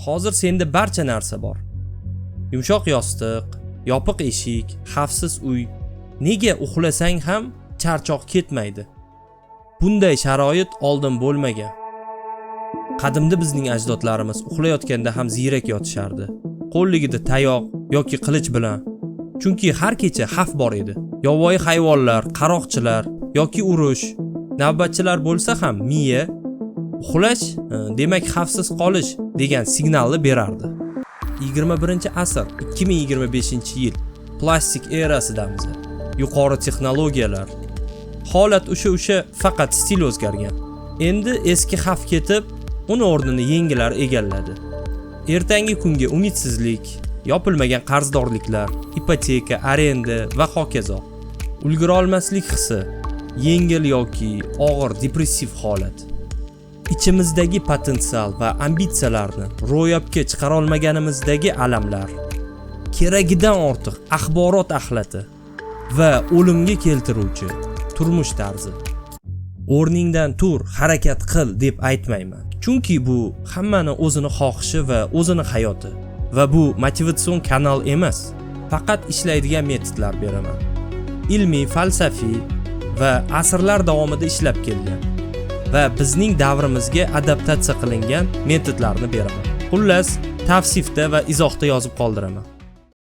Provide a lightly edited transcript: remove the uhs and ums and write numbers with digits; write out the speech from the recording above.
Hozir senda barcha narsa bor. Yumshoq yostiq, yopiq eshik, xavfsiz uy. Nega uxlasang ham charchoq ketmaydi? Bunday sharoit oldin bo'lmagan. Qadimda bizning ajdodlarimiz uxlayotganda ham ziyrak yotishardi. Qo'lligida tayoq yoki qilich bilan. Chunki har kecha xavf bor edi. Yovvoyi hayvonlar, qaroqchilar yoki urush, navbatchilar bo'lsa ham miya uxlash, demak xavfsiz qolish degan signalni berardi. 21-asr, 2025-yil plastik erasidamiz. Yuqori texnologiyalar. Holat o'sha faqat stil o'zgargan. Endi eski xavf ketib, uni o'rnini yengillar egalladi. Ertangi kunga umidsizlik, yopilmagan qarzdorliklar, ipoteka, arenda va hokazo. Ulgura olmaslik hissi, yengil yoki og'ir depressiv holat. Ichimizdagi potensial va ambitsiyalarni ro'yobga chiqara olmaganimizdagi alamlar. Keragidan ortiq axborot axlati va o'limga keltiruvchi turmush tarzi. O'rningdan tur, harakat qil deb aytmayman. Chunki bu hammani o'zini xohishi va o'zini hayoti. Va bu motivatsion kanal emas, faqat ishlaydigan metodlar beraman. Ilmiy, falsafiy va asrlar davomida ishlab kelgan va bizning davrimizga adaptatsiya qilingan metodlarni beraman. Xullas, tavsifda va izohda yozib qoldiraman.